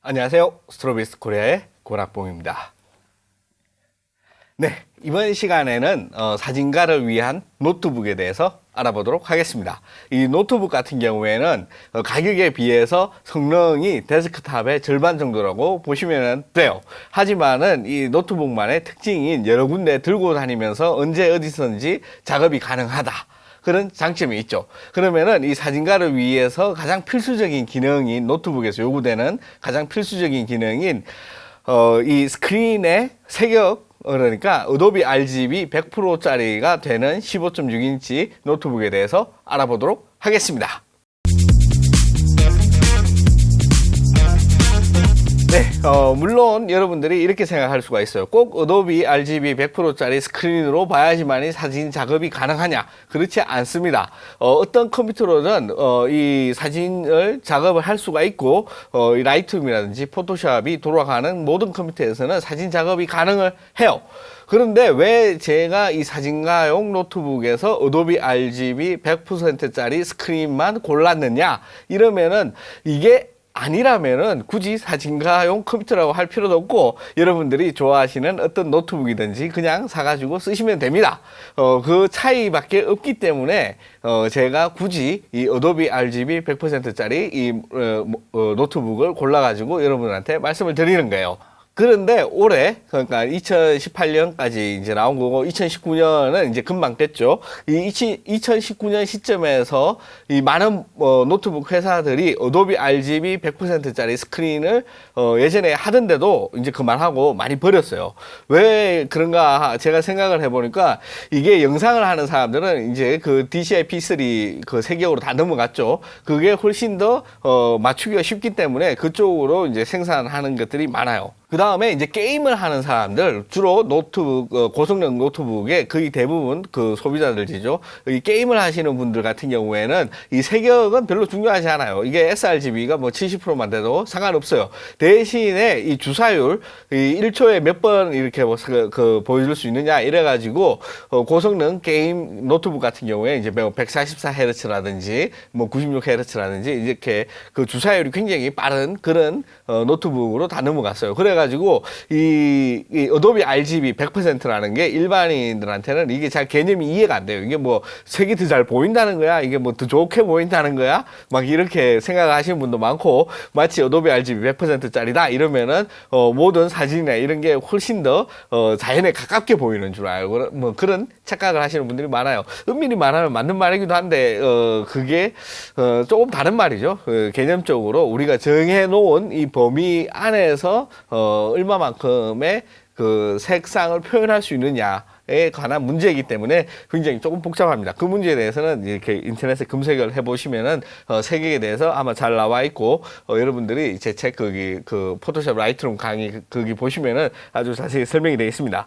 안녕하세요. 스트로비스 코리아의 권학봉입니다. 네, 이번 시간에는 사진가를 위한 노트북에 대해서 알아보도록 하겠습니다. 이 노트북 같은 경우에는 가격에 비해서 성능이 데스크탑의 절반 정도라고 보시면 돼요. 하지만은 이 노트북만의 특징인 여러 군데 들고 다니면서 언제 어디서든지 작업이 가능하다. 그런 장점이 있죠. 그러면은 이 사진가를 위해서 가장 필수적인 기능인 노트북에서 요구되는 가장 필수적인 기능인 이 스크린의 색역, 그러니까 어도비 RGB 100%짜리가 되는 15.6인치 노트북에 대해서 알아보도록 하겠습니다. 네, 물론 여러분들이 이렇게 생각할 수가 있어요. 꼭 어도비 RGB 100%짜리 스크린으로 봐야지만이 사진 작업이 가능하냐? 그렇지 않습니다. 어떤 컴퓨터로는 이 사진을 작업을 할 수가 있고 이 라이트룸이라든지 포토샵이 돌아가는 모든 컴퓨터에서는 사진 작업이 가능을 해요. 그런데 왜 제가 이 사진가용 노트북에서 어도비 RGB 100%짜리 스크린만 골랐느냐? 이러면은 이게 아니라면은 굳이 사진가용 컴퓨터라고 할 필요도 없고 여러분들이 좋아하시는 어떤 노트북이든지 그냥 사가지고 쓰시면 됩니다. 그 차이밖에 없기 때문에 제가 굳이 이 어도비 RGB 100%짜리 이 노트북을 골라가지고 여러분한테 말씀을 드리는 거예요. 그런데 올해, 그러니까 2018년까지 이제 나온 거고, 2019년은 이제 금방 됐죠. 이 2019년 시점에서 이 많은 노트북 회사들이 어도비 RGB 100%짜리 스크린을 예전에 하던데도 이제 그만하고 많이 버렸어요. 왜 그런가 제가 생각을 해보니까 이게 영상을 하는 사람들은 이제 그 DCI P3 그 색역으로 다 넘어갔죠. 그게 훨씬 더 맞추기가 쉽기 때문에 그쪽으로 이제 생산하는 것들이 많아요. 그 다음에 이제 게임을 하는 사람들, 주로 노트북, 고성능 노트북의 거의 대부분 그 소비자들이죠. 이 게임을 하시는 분들 같은 경우에는 이 색역은 별로 중요하지 않아요. 이게 sRGB가 뭐 70%만 돼도 상관없어요. 대신에 이 주사율, 이 1초에 몇 번 이렇게 뭐 보여줄 수 있느냐 이래가지고 고성능 게임 노트북 같은 경우에 이제 144Hz라든지 뭐 96Hz라든지 이렇게 그 주사율이 굉장히 빠른 그런 노트북으로 다 넘어갔어요. 그래가지고 이 어도비 RGB 100%라는 게 일반인들한테는 이게 잘 개념이 이해가 안 돼요. 이게 뭐 색이 더 잘 보인다는 거야? 이게 뭐 더 좋게 보인다는 거야? 막 이렇게 생각하시는 분도 많고 마치 어도비 RGB 100%짜리다 이러면은 모든 사진이나 이런 게 훨씬 더 자연에 가깝게 보이는 줄 알고 뭐 그런 착각을 하시는 분들이 많아요. 엄밀히 말하면 맞는 말이기도 한데 그게 조금 다른 말이죠. 개념적으로 우리가 정해 놓은 이 범위 안에서 얼마만큼의 그 색상을 표현할 수 있느냐에 관한 문제이기 때문에 굉장히 조금 복잡합니다. 그 문제에 대해서는 이렇게 인터넷에 검색을 해보시면은 색역에 대해서 아마 잘 나와 있고 여러분들이 제 책 거기 그 포토샵 라이트룸 강의 거기 보시면은 아주 자세히 설명이 되어 있습니다.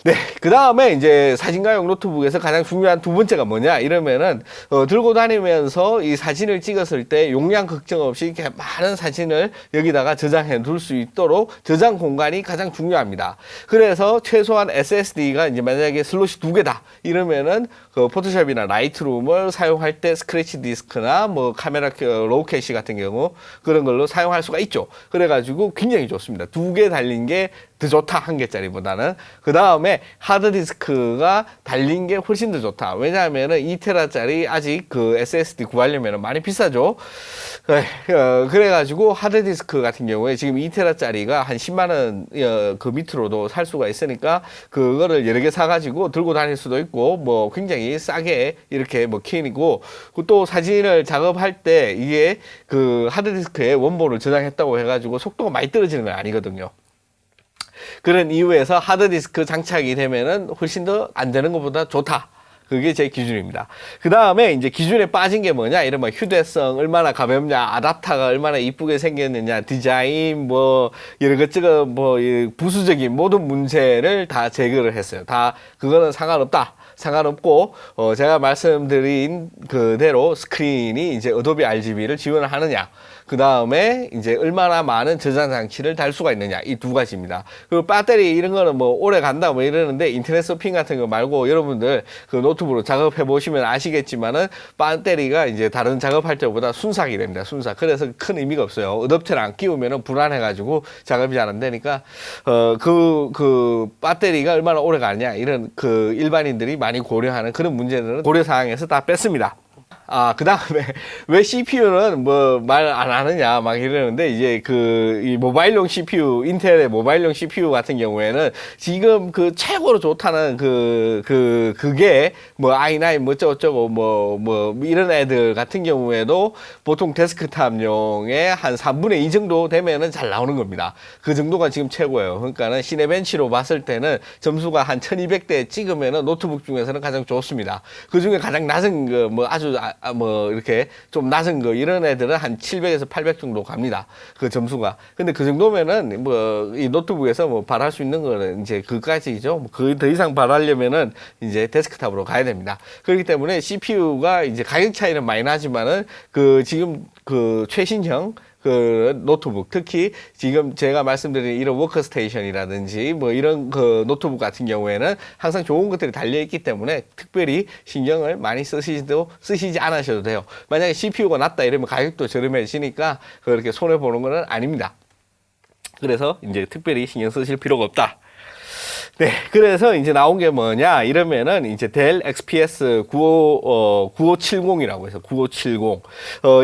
네, 그 다음에 이제 사진가용 노트북에서 가장 중요한 두 번째가 뭐냐 이러면은 들고 다니면서 이 사진을 찍었을 때 용량 걱정 없이 이렇게 많은 사진을 여기다가 저장해 둘 수 있도록 저장 공간이 가장 중요합니다. 그래서 최소한 SSD가 이제 만약에 슬롯이 2개다 이러면은 그 포토샵이나 라이트룸을 사용할 때 스크래치 디스크나 뭐 카메라 로우 캐시 같은 경우 그런 걸로 사용할 수가 있죠. 그래가지고 굉장히 좋습니다. 2개 달린 게 더 좋다, 1개짜리보다는. 그 다음에 하드디스크가 달린 게 훨씬 더 좋다. 왜냐하면은 2테라짜리 아직 그 SSD 구하려면 많이 비싸죠. 그래가지고 하드디스크 같은 경우에 지금 2테라짜리가 한 10만원 그 밑으로도 살 수가 있으니까 그거를 여러 개 사가지고 들고 다닐 수도 있고 뭐 굉장히 싸게 이렇게 뭐 키니고 또 사진을 작업할 때 이게 그 하드디스크에 원본을 저장했다고 해가지고 속도가 많이 떨어지는 건 아니거든요. 그런 이유에서 하드디스크 장착이 되면은 훨씬 더 안 되는 것보다 좋다. 그게 제 기준입니다. 그 다음에 이제 기준에 빠진 게 뭐냐? 이러면 휴대성 얼마나 가볍냐, 아답터가 얼마나 이쁘게 생겼느냐, 디자인 뭐 여러 것저것 뭐 부수적인 모든 문제를 다 제거를 했어요. 다 그거는 상관없다. 상관없고 제가 말씀드린 그대로 스크린이 이제 어도비 RGB를 지원을 하느냐. 그 다음에 이제 얼마나 많은 저장 장치를 달 수가 있느냐, 이 두 가지입니다. 그리고 배터리 이런 거는 뭐 오래 간다 뭐 이러는데 인터넷 서핑 같은 거 말고 여러분들 그 노트북으로 작업해 보시면 아시겠지만은 배터리가 이제 다른 작업할 때보다 순삭이 됩니다. 순삭. 그래서 큰 의미가 없어요. 어댑터를 안 끼우면은 불안해가지고 작업이 잘 안 되니까 그 배터리가 얼마나 오래 가느냐 이런 그 일반인들이 많이 고려하는 그런 문제들은 고려 사항에서 다 뺐습니다. 그 다음에 왜 CPU는 뭐 말 안 하느냐 막 이러는데 이제 이 모바일용 CPU, 인텔의 모바일용 CPU 같은 경우에는 지금 그 최고로 좋다는 그게 뭐 i9 뭐 어쩌고 뭐 이런 애들 같은 경우에도 보통 데스크탑용의 한 3분의 2 정도 되면은 잘 나오는 겁니다. 그 정도가 지금 최고예요. 그러니까는 시네벤치로 봤을 때는 점수가 한 1200대 찍으면은 노트북 중에서는 가장 좋습니다. 그 중에 가장 낮은 거 뭐 아주 뭐 이렇게 좀 낮은 거 이런 애들은 한 700에서 800 정도 갑니다. 그 점수가. 근데 그 정도면은 뭐 이 노트북에서 뭐 발할 수 있는 거는 이제 그까지죠. 뭐 그 더 이상 발하려면은 이제 데스크탑으로 가야 됩니다. 그렇기 때문에 CPU가 이제 가격 차이는 많이 나지만은 지금 최신형 노트북, 특히 지금 제가 말씀드린 이런 워크스테이션이라든지 뭐 이런 노트북 같은 경우에는 항상 좋은 것들이 달려있기 때문에 특별히 신경을 많이 쓰시지 않으셔도 돼요. 만약에 CPU가 낮다 이러면 가격도 저렴해지니까 그렇게 손해보는 건 아닙니다. 그래서 이제 특별히 신경 쓰실 필요가 없다. 네, 그래서 이제 나온 게 뭐냐 이러면은 이제 델 XPS 9570이라고 해서 9570.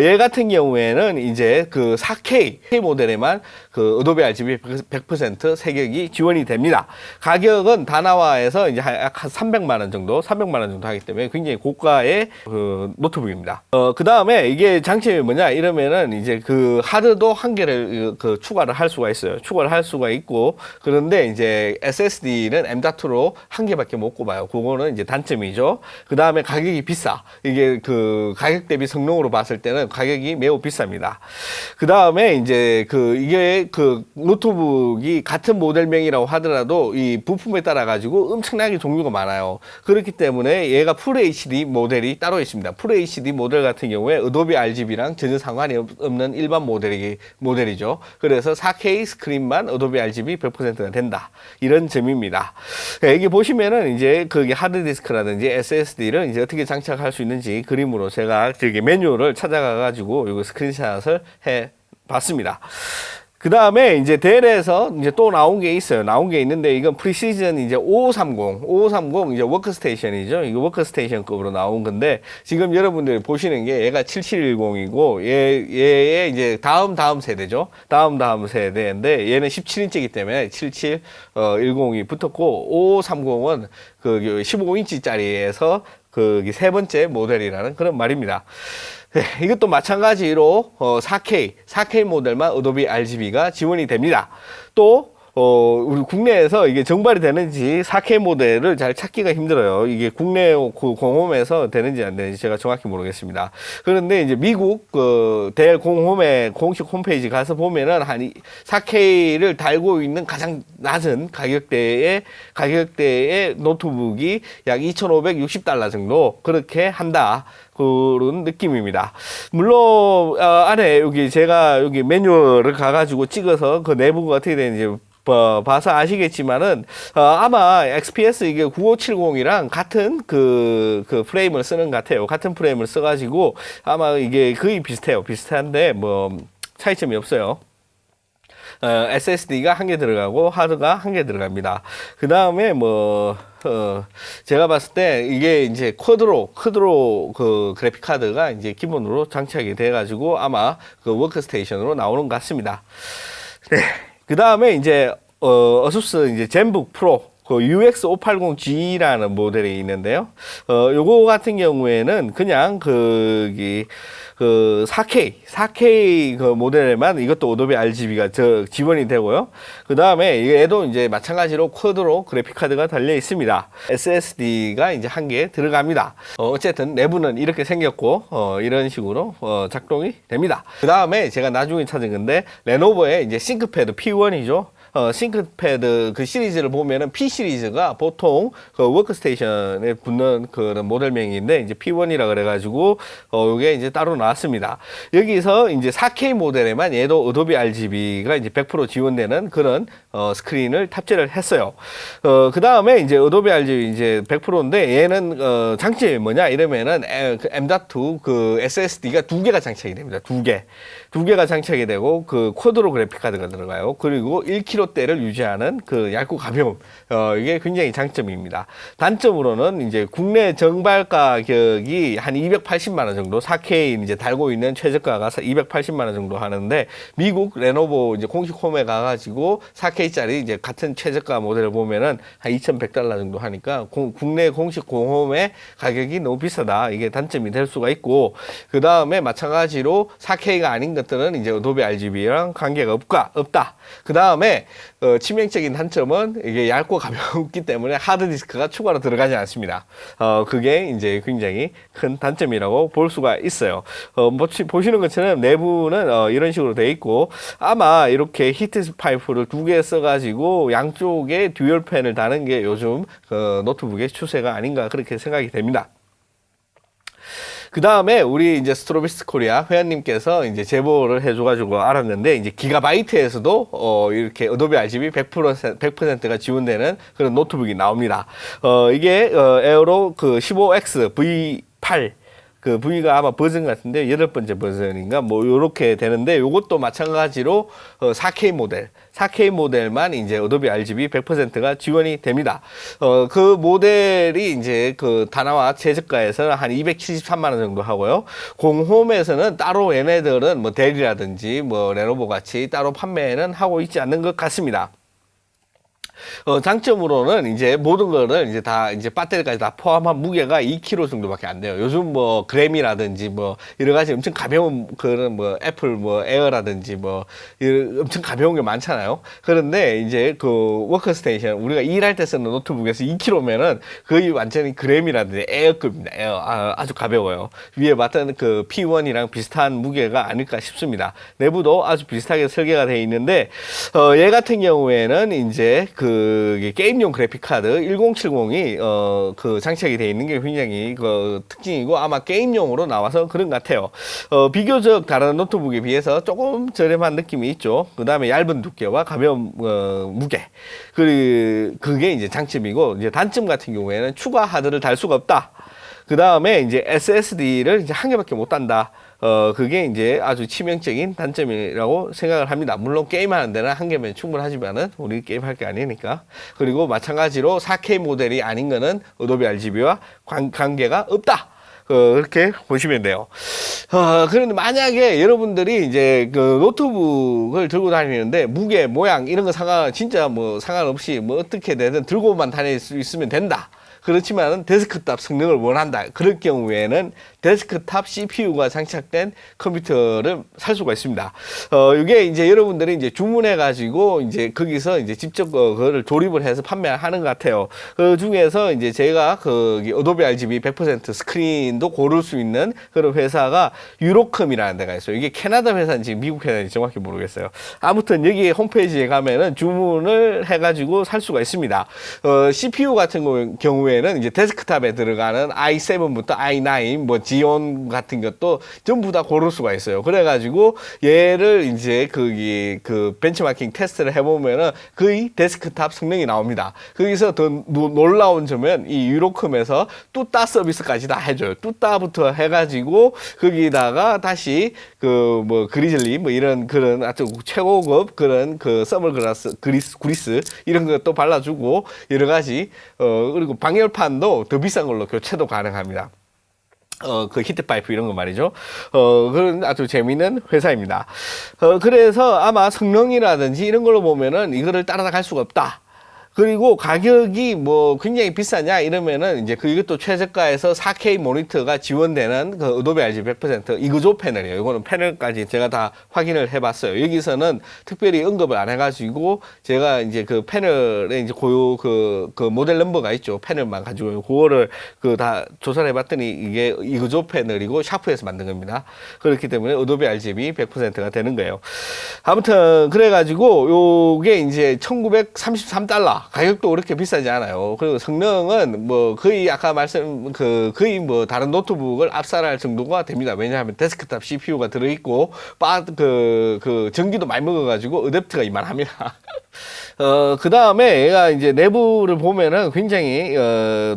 얘 같은 경우에는 이제 4K 모델에만 어도비 RGB 100% 세격이 지원이 됩니다. 가격은 다나와에서 이제 한 300만 원 정도 하기 때문에 굉장히 고가의 노트북입니다. 그 다음에 이게 장점이 뭐냐 이러면은 이제 하드도 한 개를 추가를 할 수가 있어요. 추가를 할 수가 있고, 그런데 이제 SSD는 M.2로 한 개밖에 못 꼽아요. 그거는 이제 단점이죠. 그 다음에 가격이 비싸. 이게 가격 대비 성능으로 봤을 때는 가격이 매우 비쌉니다. 그 다음에 이제 이게 노트북이 같은 모델명이라고 하더라도 이 부품에 따라 가지고 엄청나게 종류가 많아요. 그렇기 때문에 얘가 FHD 모델이 따로 있습니다. FHD 모델 같은 경우에 어도비 RGB랑 전혀 상관이 없는 일반 모델이죠. 그래서 4K 스크린만 어도비 RGB 100%가 된다. 이런 점입니다. 여기 보시면은 이제 하드디스크라든지 SSD를 이제 어떻게 장착할 수 있는지 그림으로 제가 저기 매뉴얼을 찾아가 가지고 이거 스크린샷을 해 봤습니다. 그 다음에 이제 델에서 이제 또 나온 게 있어요. 나온 게 있는데 이건 프리시즌 이제 5530 이제 워크스테이션이죠. 이거 워크스테이션급으로 나온 건데 지금 여러분들이 보시는 게 얘가 7710이고 얘의 이제 다음 세대죠. 다음 세대인데 얘는 17인치이기 때문에 7710이 붙었고 5530은 15인치짜리에서 세 번째 모델이라는 그런 말입니다. 네, 이것도 마찬가지로 4K 모델만 어도비 RGB가 지원이 됩니다. 또 우리 국내에서 이게 정발이 되는지 4K 모델을 잘 찾기가 힘들어요. 이게 국내 공홈에서 되는지 안 되는지 제가 정확히 모르겠습니다. 그런데 이제 미국 델 공홈의 공식 홈페이지 가서 보면은 한 4K를 달고 있는 가장 낮은 가격대의 노트북이 약 $2,560 정도 그렇게 한다. 그런 느낌입니다. 물론 안에 제가 매뉴얼을 가가지고 찍어서 내부가 어떻게 되는지 봐서 아시겠지만은 아마 XPS 이게 9570이랑 같은 프레임을 쓰는 것 같아요. 같은 프레임을 써가지고 아마 이게 거의 비슷해요. 비슷한데 뭐 차이점이 없어요. SSD가 한 개 들어가고 하드가 한 개 들어갑니다. 그 다음에 제가 봤을 때 이게 이제 쿼드로 그래픽 카드가 이제 기본으로 장착이 돼가지고 아마 워크스테이션으로 나오는 것 같습니다. 네. 그 다음에 이제 어수스 이제 젠북 프로 UX580G라는 모델이 있는데요. 요거 같은 경우에는 그냥 4K 모델에만 이것도 어도비 RGB가 지원이 되고요. 그 다음에 얘도 이제 마찬가지로 쿼드로 그래픽 카드가 달려 있습니다. SSD가 이제 한 개 들어갑니다. 어쨌든 내부는 이렇게 생겼고 이런 식으로 작동이 됩니다. 그 다음에 제가 나중에 찾은 건데 레노버의 이제 싱크패드 P1이죠. 싱크패드 그 시리즈를 보면은 P 시리즈가 보통 그 워크스테이션에 붙는 그런 모델명인데 이제 P1이라 그래가지고 요게 이제 따로 나왔습니다. 여기서 이제 4K 모델에만 얘도 어도비 RGB가 이제 100% 지원되는 그런 스크린을 탑재를 했어요. 그 다음에 이제 어도비 RGB 이제 100%인데 얘는 장점이 뭐냐 이러면은 그 M.2 그 SSD가 2개가 장착이 됩니다. 2개가 장착이 되고 그 쿼드로 그래픽 카드가 들어가요. 그리고 1kg대를 유지하는 그 얇고 가벼움. 이게 굉장히 장점입니다. 단점으로는 이제 국내 정발 가격이 한 280만 원 정도, 4K 이제 달고 있는 최저가가 280만 원 정도 하는데 미국 레노버 이제 공식 홈에 가가지고 4K짜리 이제 같은 최저가 모델을 보면은 한 2,100달러 정도 하니까 국내 공식 공홈의 가격이 너무 비싸다. 이게 단점이 될 수가 있고, 그 다음에 마찬가지로 4K가 아닌 것들은 이제 어도비 RGB랑 관계가 없다. 그 다음에 치명적인 단점은 이게 얇고 가볍기 때문에 하드디스크가 추가로 들어가지 않습니다. 그게 이제 굉장히 큰 단점이라고 볼 수가 있어요. 보시는 것처럼 내부는 이런 식으로 되어 있고, 아마 이렇게 히트 파이프를 2개 써가지고 양쪽에 듀얼 팬을 다는 게 요즘 노트북의 추세가 아닌가 그렇게 생각이 됩니다. 그 다음에 우리 이제 스트로비스 코리아 회원님께서 이제 제보를 해줘가지고 알았는데, 이제 기가바이트에서도 이렇게 어도비 RGB 100%가 지원되는 그런 노트북이 나옵니다. 이게 에어로 그 15X V8 그 V가 아마 버전 같은데 8번째 버전인가 뭐 요렇게 되는데, 요것도 마찬가지로 4K 모델만 이제 어도비 RGB 100%가 지원이 됩니다. 그 모델이 이제 그 다나와 최저가에서는 한 273만 원 정도 하고요. 공홈에서는 따로 얘네들은 뭐 델이라든지 뭐 레노버 같이 따로 판매는 하고 있지 않는 것 같습니다. 장점으로는 이제 모든 거를 이제 다 이제 배터리까지 다 포함한 무게가 2kg 정도밖에 안 돼요. 요즘 뭐 그램이라든지 뭐 여러 가지 엄청 가벼운 그런 뭐 애플 뭐 에어라든지 뭐 엄청 가벼운 게 많잖아요. 그런데 이제 그 워크스테이션 우리가 일할 때 쓰는 노트북에서 2kg면은 거의 완전히 그램이라든지 에어급입니다. 에어 아주 가벼워요. 위에 맡은 그 P1이랑 비슷한 무게가 아닐까 싶습니다. 내부도 아주 비슷하게 설계가 되어 있는데 얘 같은 경우에는 이제 그 게임용 그래픽 카드 1070이 그 장착이 되어 있는 게 굉장히 그 특징이고, 아마 게임용으로 나와서 그런 것 같아요. 비교적 다른 노트북에 비해서 조금 저렴한 느낌이 있죠. 그 다음에 얇은 두께와 가벼운 무게. 그게 이제 장점이고, 이제 단점 같은 경우에는 추가 하드를 달 수가 없다. 그 다음에 이제 SSD를 이제 한 개밖에 못 단다. 그게 이제 아주 치명적인 단점이라고 생각을 합니다. 물론 게임하는 데는 한 개면 충분하지만은 우리 게임할 게 아니니까. 그리고 마찬가지로 4K 모델이 아닌 거는 어도비 RGB와 관계가 없다. 그렇게 보시면 돼요. 그런데 만약에 여러분들이 이제 그 노트북을 들고 다니는데 무게, 모양 이런 거 진짜 뭐 상관없이 뭐 어떻게 되든 들고만 다닐 수 있으면 된다. 그렇지만 데스크탑 성능을 원한다. 그럴 경우에는 데스크탑 CPU가 장착된 컴퓨터를 살 수가 있습니다. 이게 이제 여러분들이 이제 주문해가지고 이제 거기서 이제 직접 그거를 조립을 해서 판매하는 것 같아요. 그 중에서 이제 제가 어도비 RGB 100% 스크린도 고를 수 있는 그런 회사가 유로컴이라는 데가 있어요. 이게 캐나다 회사인지 미국 회사인지 정확히 모르겠어요. 아무튼 여기 홈페이지에 가면은 주문을 해가지고 살 수가 있습니다. CPU 같은 경우에는 이제 데스크탑에 들어가는 i7부터 i9, 뭐 지온 같은 것도 전부 다 고를 수가 있어요. 그래가지고 얘를 이제 그 벤치마킹 테스트를 해보면은 거의 데스크탑 성능이 나옵니다. 거기서 더 놀라운 점은 이 유로컴에서 뚜따 서비스까지 다 해줘요. 뚜따부터 해가지고 거기다가 다시 그 뭐 그리즐리 뭐 이런 그런 아주 최고급 그런 그 서멀글라스 그리스 이런 것도 발라주고 여러 가지 그리고 방열판도 더 비싼 걸로 교체도 가능합니다. 그 히트파이프 이런 거 말이죠. 그런 아주 재미있는 회사입니다. 그래서 아마 성능이라든지 이런 걸로 보면은 이거를 따라갈 수가 없다. 그리고 가격이 뭐 굉장히 비싸냐 이러면은 이제 이것도 최저가에서 4K 모니터가 지원되는 그 어도비 RGB 100% 이그조 패널이에요. 이거는 패널까지 제가 다 확인을 해봤어요. 여기서는 특별히 언급을 안 해가지고 제가 이제 그 패널에 이제 고유 그 모델 넘버가 있죠. 패널만 가지고 그거를 그 다 조사를 해봤더니 이게 이그조 패널이고 샤프에서 만든 겁니다. 그렇기 때문에 어도비 RGB 100%가 되는 거예요. 아무튼 그래가지고 요게 이제 1933달러 가격도 그렇게 비싸지 않아요. 그리고 성능은 뭐 거의 아까 말씀 거의 뭐 다른 노트북을 압살할 정도가 됩니다. 왜냐하면 데스크탑 CPU가 들어있고 전기도 많이 먹어가지고 어댑터가 이만합니다. 그 다음에 얘가 이제 내부를 보면은 굉장히,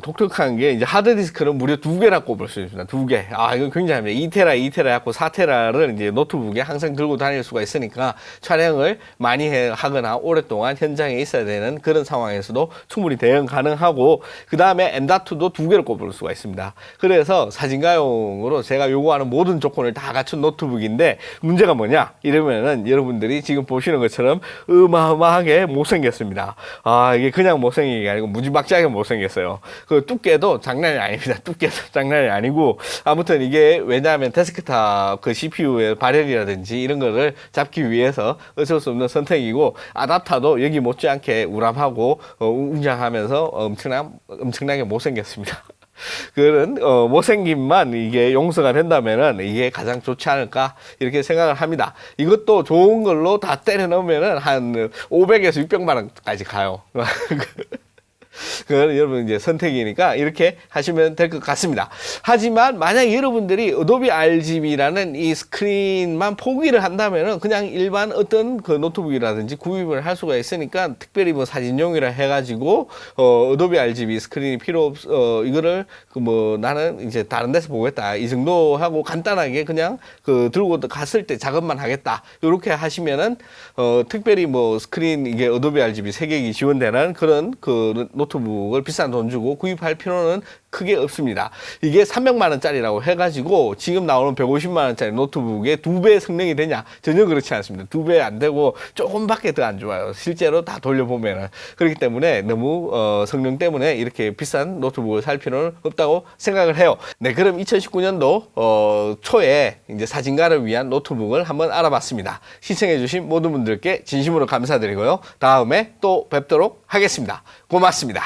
독특한 게 이제 하드디스크는 무려 2개나 꼽을 수 있습니다. 2개. 아, 이건 굉장합니다. 2테라 해갖고 4테라를 이제 노트북에 항상 들고 다닐 수가 있으니까 촬영을 많이 하거나 오랫동안 현장에 있어야 되는 그런 상황에서도 충분히 대응 가능하고, 그 다음에 M.2도 2개를 꼽을 수가 있습니다. 그래서 사진가용으로 제가 요구하는 모든 조건을 다 갖춘 노트북인데, 문제가 뭐냐? 이러면은 여러분들이 지금 보시는 것처럼 어마어마하게 못생겼습니다. 아, 이게 그냥 못생긴 게 아니고 무지막지하게 못생겼어요. 그 두께도 장난이 아닙니다. 두께도 장난이 아니고, 아무튼 이게 왜냐하면 데스크탑 그 CPU의 발열이라든지 이런 거를 잡기 위해서 어쩔 수 없는 선택이고, 아답터도 여기 못지않게 우람하고 웅장하면서 엄청나게 못생겼습니다. 그런 못생김만 이게 용서가 된다면은 이게 가장 좋지 않을까 이렇게 생각을 합니다. 이것도 좋은 걸로 다 때려 넣으면은 한 500에서 600만 원까지 가요. 그건 여러분 이제 선택이니까 이렇게 하시면 될 것 같습니다. 하지만 만약 여러분들이 어도비 RGB라는 이 스크린만 포기를 한다면은 그냥 일반 어떤 그 노트북이라든지 구입을 할 수가 있으니까, 특별히 뭐 사진용이라 해가지고 어도비 RGB 스크린이 필요 이거를 나는 이제 다른 데서 보겠다 이 정도 하고 간단하게 그냥 들고 갔을 때 작업만 하겠다 이렇게 하시면은 특별히 뭐 스크린 이게 어도비 RGB 3개기 지원되는 그런 노트북을 비싼 돈 주고 구입할 필요는 크게 없습니다. 이게 300만 원짜리라고 해가지고 지금 나오는 150만 원짜리 노트북의 2배 성능이 되냐? 전혀 그렇지 않습니다. 2배 안 되고 조금밖에 더 안 좋아요. 실제로 다 돌려보면은. 그렇기 때문에 너무 성능 때문에 이렇게 비싼 노트북을 살 필요는 없다고 생각을 해요. 네, 그럼 2019년도 초에 이제 사진가를 위한 노트북을 한번 알아봤습니다. 시청해주신 모든 분들께 진심으로 감사드리고요. 다음에 또 뵙도록 하겠습니다. 고맙습니다.